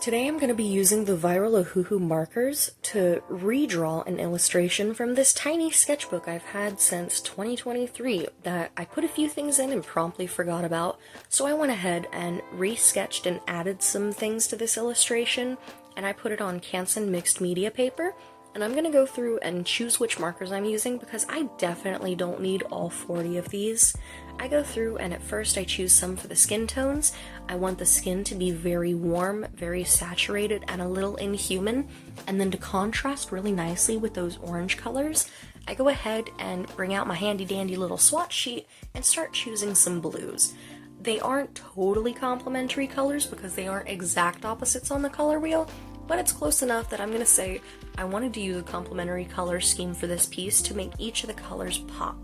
Today I'm going to be using the viral Ohuhu Markers to redraw an illustration from this tiny sketchbook I've had since 2023 that I put a few things in and promptly forgot about, so I went ahead and re-sketched and added some things to this illustration, and I put it on Canson mixed media paper, and I'm going to go through and choose which markers I'm using because I definitely don't need all 40 of these. I go through and at first I choose some for the skin tones. I want the skin to be very warm, very saturated, and a little inhuman. And then to contrast really nicely with those orange colors, I go ahead and bring out my handy dandy little swatch sheet and start choosing some blues. They aren't totally complementary colors because they aren't exact opposites on the color wheel, but it's close enough that I'm going to say I wanted to use a complementary color scheme for this piece to make each of the colors pop.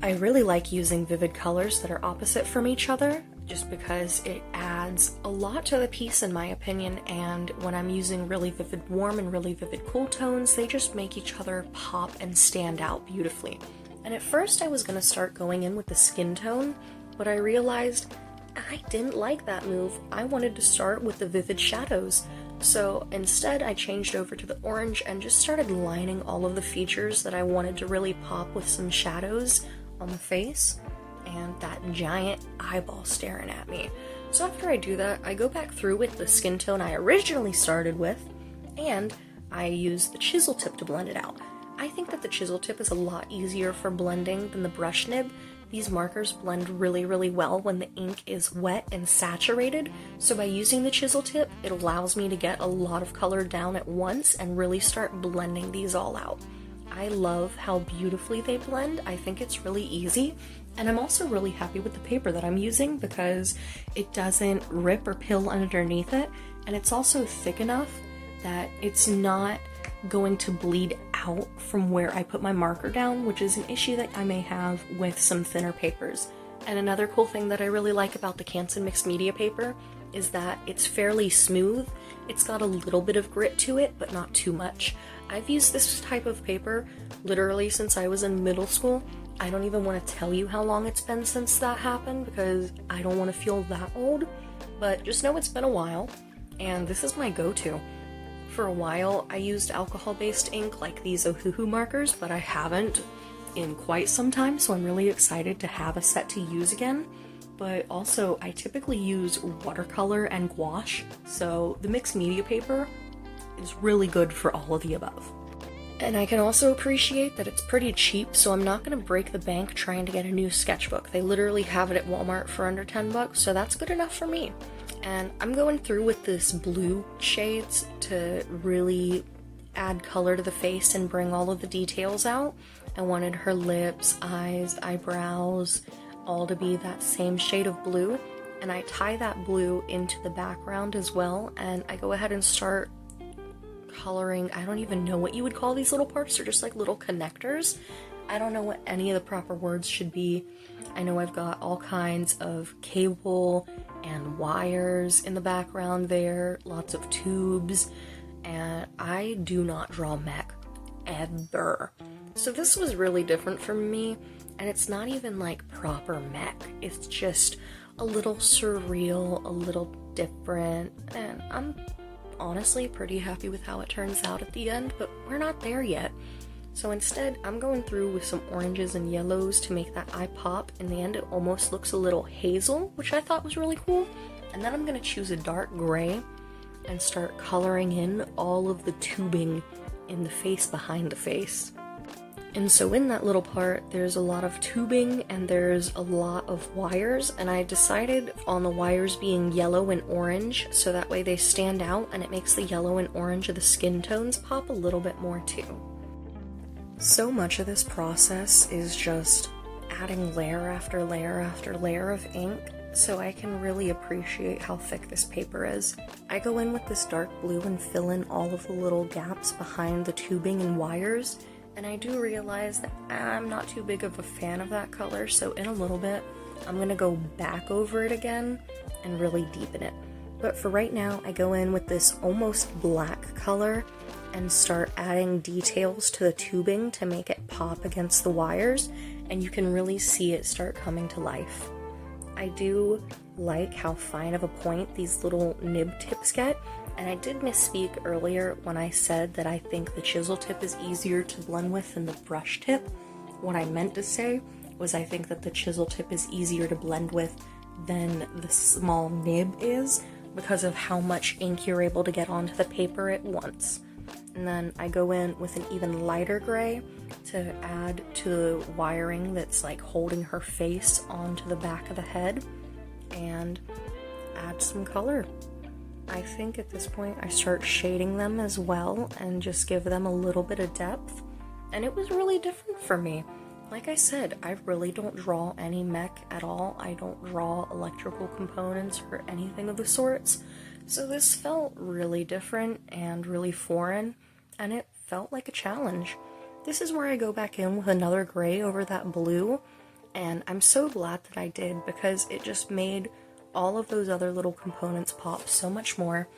I really like using vivid colors that are opposite from each other, just because it adds a lot to the piece in my opinion, and when I'm using really vivid warm and really vivid cool tones, they just make each other pop and stand out beautifully. And at first I was going to start going in with the skin tone, but I realized I didn't like that move. I wanted to start with the vivid shadows. So instead I changed over to the orange and just started lining all of the features that I wanted to really pop with some shadows on the face and that giant eyeball staring at me. So after I do that, I go back through with the skin tone I originally started with, and I use the chisel tip to blend it out. I think that the chisel tip is a lot easier for blending than the brush nib. These markers blend really well when the ink is wet and saturated, so by using the chisel tip, it allows me to get a lot of color down at once and really start blending these all out. I love how beautifully they blend. I think it's really easy, and I'm also really happy with the paper that I'm using because it doesn't rip or pill underneath it, and it's also thick enough that it's not going to bleed out from where I put my marker down, which is an issue that I may have with some thinner papers. And another cool thing that I really like about the Canson mixed media paper is that it's fairly smooth. It's got a little bit of grit to it, but not too much. I've used this type of paper literally since I was in middle school. I don't even want to tell you how long it's been since that happened because I don't want to feel that old, but just know it's been a while, and this is my go-to. For a while, I used alcohol-based ink like these Ohuhu markers, but I haven't in quite some time, so I'm really excited to have a set to use again. But also, I typically use watercolor and gouache, so the mixed media paper is really good for all of the above. And I can also appreciate that it's pretty cheap, so I'm not going to break the bank trying to get a new sketchbook. They literally have it at Walmart for under 10 bucks, so that's good enough for me. And I'm going through with this blue shades to really add color to the face and bring all of the details out. I wanted her lips, eyes, eyebrows, all to be that same shade of blue, and I tie that blue into the background as well, and I go ahead and start coloring. I don't even know what you would call these little parts. They're just like little connectors. I don't know what any of the proper words should be. I know I've got all kinds of cable and wires in the background there, lots of tubes, and I do not draw mech ever. So this was really different for me, and it's not even like proper mech. It's just a little surreal, a little different, and I'm honestly pretty happy with how it turns out at the end, but we're not there yet. So instead, I'm going through with some oranges and yellows to make that eye pop. In the end, it almost looks a little hazel, which I thought was really cool. And then I'm going to choose a dark gray and start coloring in all of the tubing in the face behind the face. And so in that little part, there's a lot of tubing and there's a lot of wires, and I decided on the wires being yellow and orange, so that way they stand out and it makes the yellow and orange of the skin tones pop a little bit more too. So much of this process is just adding layer after layer after layer of ink, so I can really appreciate how thick this paper is. I go in with this dark blue and fill in all of the little gaps behind the tubing and wires, and I do realize that I'm not too big of a fan of that color, so in a little bit, I'm going to go back over it again and really deepen it. But for right now, I go in with this almost black color and start adding details to the tubing to make it pop against the wires, and you can really see it start coming to life. I do like how fine of a point these little nib tips get, And I did misspeak earlier when I said that I think the chisel tip is easier to blend with than the brush tip. What I meant to say was I think that the chisel tip is easier to blend with than the small nib is because of how much ink you're able to get onto the paper at once. And then I go in with an even lighter gray to add to the wiring that's like holding her face onto the back of the head and add some color. I think at this point I start shading them as well and just give them a little bit of depth, and it was really different for me. Like I said, I really don't draw any mech at all. I don't draw electrical components or anything of the sorts, so this felt really different and really foreign, and it felt like a challenge. This is where I go back in with another gray over that blue, and I'm so glad that I did because it just made all of those other little components pop so much more.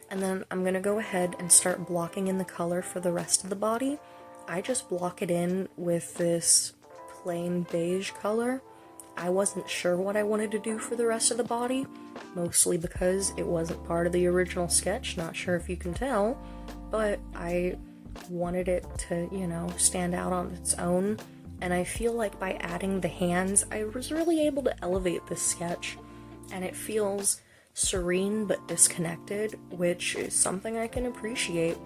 And then I'm gonna go ahead and start blocking in the color for the rest of the body. I just block it in with this plain beige color. I wasn't sure what I wanted to do for the rest of the body, mostly because it wasn't part of the original sketch, not sure if you can tell, but I wanted it to, you know, stand out on its own, and I feel like by adding the hands, I was really able to elevate this sketch. And it feels serene but disconnected, which is something I can appreciate.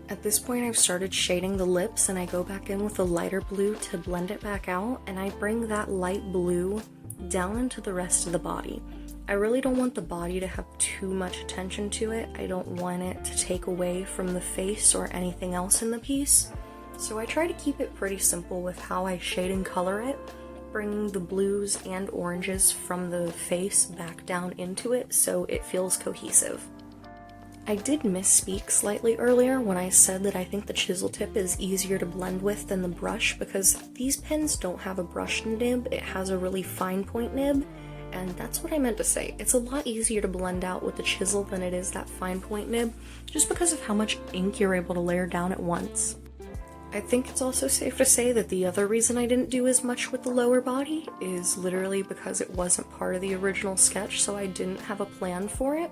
At this point I've started shading the lips, and I go back in with a lighter blue to blend it back out, and I bring that light blue down into the rest of the body. I really don't want the body to have too much attention to it. I don't want it to take away from the face or anything else in the piece. So I try to keep it pretty simple with how I shade and color it, bringing the blues and oranges from the face back down into it so it feels cohesive. I did misspeak slightly earlier when I said that I think the chisel tip is easier to blend with than the brush, because these pens don't have a brush nib, it has a really fine point nib, and that's what I meant to say. It's a lot easier to blend out with the chisel than it is that fine point nib, just because of how much ink you're able to layer down at once. I think it's also safe to say that the other reason I didn't do as much with the lower body is literally because it wasn't part of the original sketch, so I didn't have a plan for it,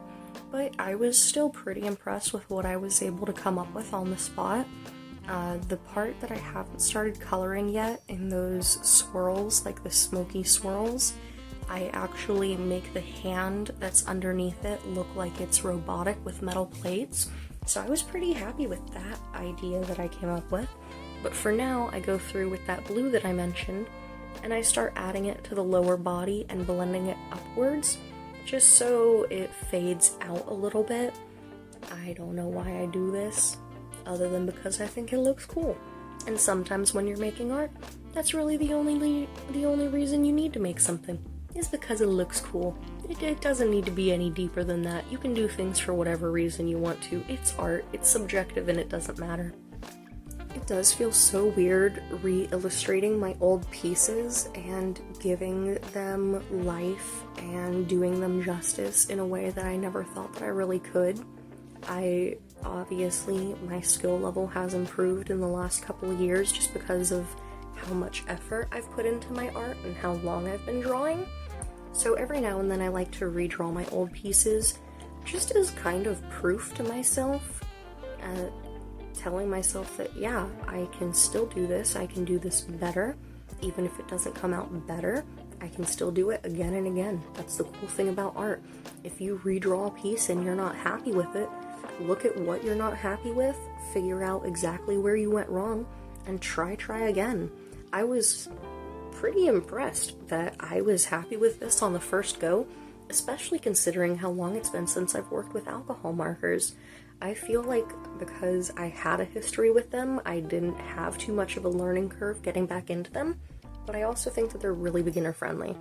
but I was still pretty impressed with what I was able to come up with on the spot. The part that I haven't started coloring yet in those swirls, like the smoky swirls, I actually make the hand that's underneath it look like it's robotic with metal plates, so I was pretty happy with that idea that I came up with. But for now, I go through with that blue that I mentioned, and I start adding it to the lower body and blending it upwards, just so it fades out a little bit. I don't know why I do this, other than because I think it looks cool. And sometimes when you're making art, that's really the only reason you need to make something, is because it looks cool. It doesn't need to be any deeper than that. You can do things for whatever reason you want to. It's art, it's subjective, and it doesn't matter. It does feel so weird re-illustrating my old pieces and giving them life and doing them justice in a way that I never thought that I really could. Obviously, my skill level has improved in the last couple of years just because of how much effort I've put into my art and how long I've been drawing. So every now and then I like to redraw my old pieces just as kind of proof to myself, telling myself that, yeah, I can still do this, I can do this better. Even if it doesn't come out better, I can still do it again and again. That's the cool thing about art. If you redraw a piece and you're not happy with it, look at what you're not happy with, figure out exactly where you went wrong, and try again. I was pretty impressed that I was happy with this on the first go, especially considering how long it's been since I've worked with alcohol markers. I feel like because I had a history with them, I didn't have too much of a learning curve getting back into them, but I also think that they're really beginner friendly,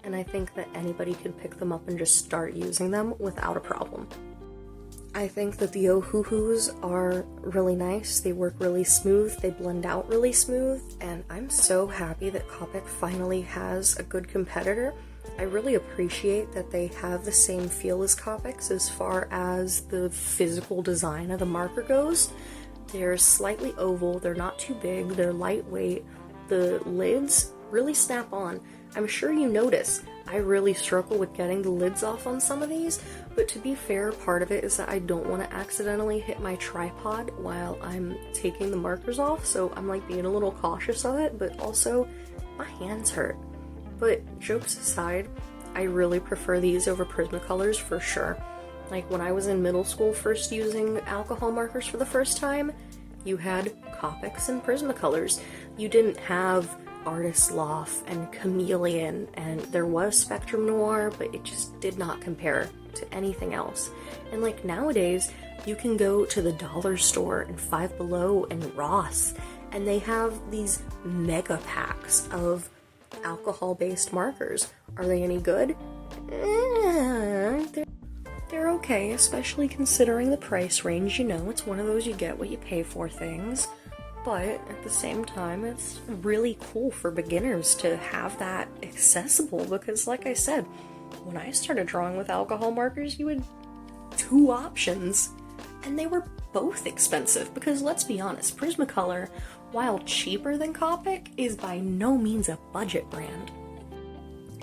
and I think that anybody could pick them up and just start using them without a problem. I think that the Ohuhus are really nice, they work really smooth, they blend out really smooth, and I'm so happy that Copic finally has a good competitor. I really appreciate that they have the same feel as Copics as far as the physical design of the marker goes. They're slightly oval, they're not too big, they're lightweight, the lids really snap on. I'm sure you notice I really struggle with getting the lids off on some of these, But to be fair, part of it is that I don't want to accidentally hit my tripod while I'm taking the markers off, so I'm like being a little cautious of it, but also my hands hurt. But jokes aside, I really prefer these over Prismacolors for sure. Like when I was in middle school first using alcohol markers for the first time, you had Copics and Prismacolors. You didn't have Artist Loft and Chameleon, and there was Spectrum Noir, but it just did not compare to anything else. And like nowadays, you can go to the dollar store and Five Below and Ross, and they have these mega packs of alcohol-based markers. Are they any good? They're okay, especially considering the price range. You know, it's one of those you get what you pay for things. But at the same time, it's really cool for beginners to have that accessible because, like I said, when I started drawing with alcohol markers, you had two options, and they were both expensive because, let's be honest, Prismacolor, while cheaper than Copic, is by no means a budget brand.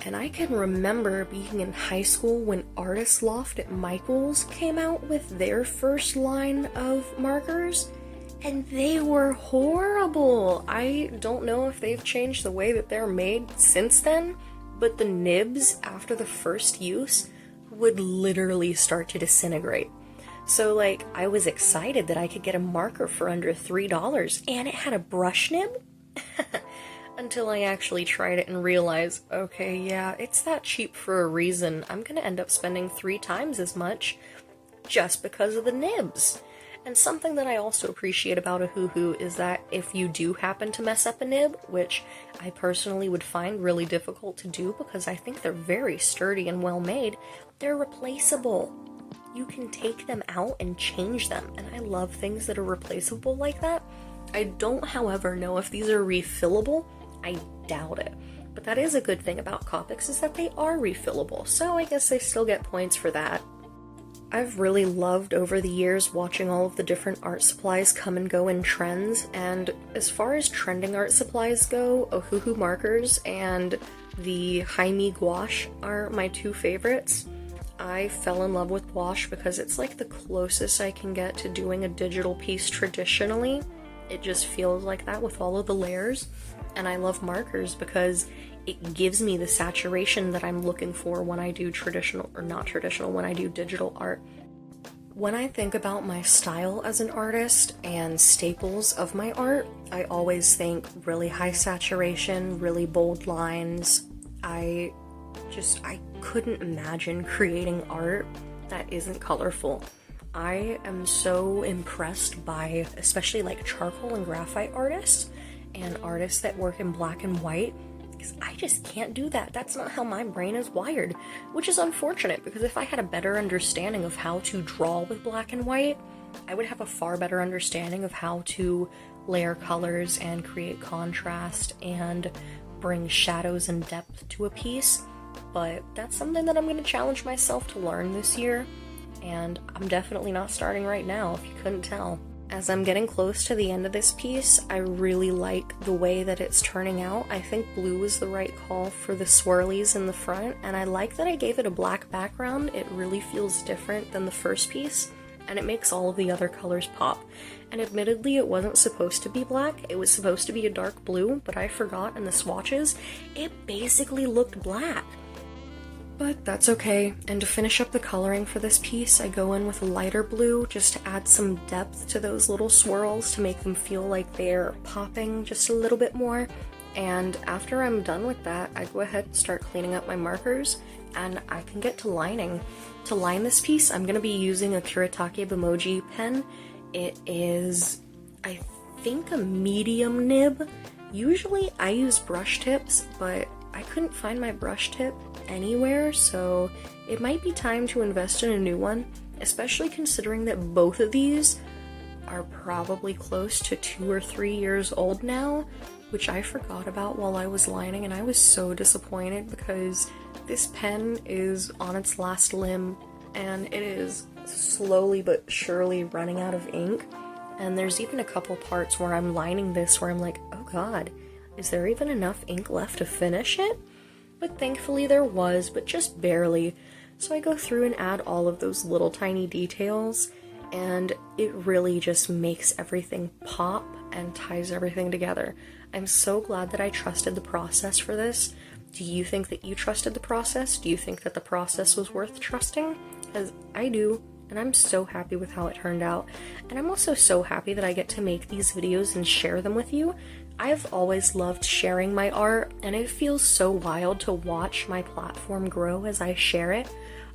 And I can remember being in high school when Artist Loft at Michael's came out with their first line of markers, and they were horrible. I don't know if they've changed the way that they're made since then, but the nibs after the first use would literally start to disintegrate. So like, I was excited that I could get a marker for under $3 and it had a brush nib until I actually tried it and realized, okay, yeah, it's that cheap for a reason. I'm gonna end up spending 3 times as much just because of the nibs. And something that I also appreciate about Ohuhu is that if you do happen to mess up a nib, which I personally would find really difficult to do because I think they're very sturdy and well made, they're replaceable. You can take them out and change them, and I love things that are replaceable like that. I don't, however, know if these are refillable. I doubt it. But that is a good thing about Copics, is that they are refillable, so I guess they still get points for that. I've really loved over the years watching all of the different art supplies come and go in trends, and as far as trending art supplies go, Ohuhu Markers and the Jaime Gouache are my 2 favorites. I fell in love with gouache because it's like the closest I can get to doing a digital piece traditionally. It just feels like that with all of the layers. And I love markers because it gives me the saturation that I'm looking for when I do traditional, or not traditional, when I do digital art. When I think about my style as an artist and staples of my art, I always think really high saturation, really bold lines. I couldn't imagine creating art that isn't colorful. I am so impressed by especially like charcoal and graphite artists and artists that work in black and white, because I just can't do that. That's not how my brain is wired, which is unfortunate because if I had a better understanding of how to draw with black and white, I would have a far better understanding of how to layer colors and create contrast and bring shadows and depth to a piece. But that's something that I'm going to challenge myself to learn this year, and I'm definitely not starting right now, if you couldn't tell. As I'm getting close to the end of this piece, I really like the way that it's turning out. I think blue was the right call for the swirlies in the front, and I like that I gave it a black background. It really feels different than the first piece, and it makes all of the other colors pop. And admittedly, it wasn't supposed to be black. It was supposed to be a dark blue, but I forgot in the swatches, it basically looked black. But that's okay, and to finish up the coloring for this piece, I go in with a lighter blue just to add some depth to those little swirls to make them feel like they're popping just a little bit more. And after I'm done with that, I go ahead and start cleaning up my markers, and I can get to lining. To line this piece, I'm going to be using a Kuretake Bimoji pen. It is, I think, a medium nib. Usually I use brush tips, but I couldn't find my brush tip anywhere, so it might be time to invest in a new one, especially considering that both of these are probably close to 2 or 3 years old now, which I forgot about while I was lining, and I was so disappointed because this pen is on its last limb and it is slowly but surely running out of ink. And there's even a couple parts where I'm lining this where I'm like, oh god, is there even enough ink left to finish it? But thankfully there was, but just barely. So I go through and add all of those little tiny details, and it really just makes everything pop and ties everything together. I'm so glad that I trusted the process for this. Do you think that you trusted the process? Do you think that the process was worth trusting? Because I do, and I'm so happy with how it turned out. And I'm also so happy that I get to make these videos and share them with you. I've always loved sharing my art, and it feels so wild to watch my platform grow as I share it.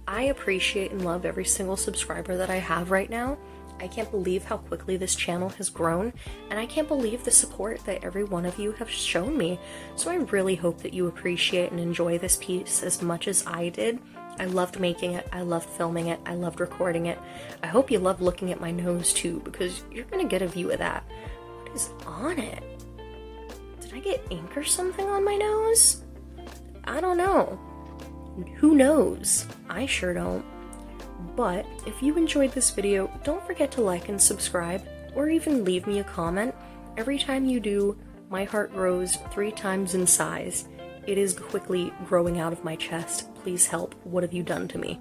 I appreciate and love every single subscriber that I have right now. I can't believe how quickly this channel has grown, and I can't believe the support that every one of you have shown me. So I really hope that you appreciate and enjoy this piece as much as I did. I loved making it, I loved filming it, I loved recording it. I hope you loved looking at my nose too, because you're gonna get a view of that. What is on it? Did I get ink or something on my nose? I don't know. Who knows? I sure don't. But if you enjoyed this video, don't forget to like and subscribe, or even leave me a comment. Every time you do, my heart grows 3 times in size. It is quickly growing out of my chest. Please help. What have you done to me?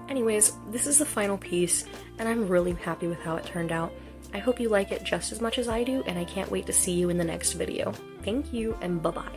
Anyways, this is the final piece, and I'm really happy with how it turned out. I hope you like it just as much as I do, and I can't wait to see you in the next video. Thank you, and bye-bye.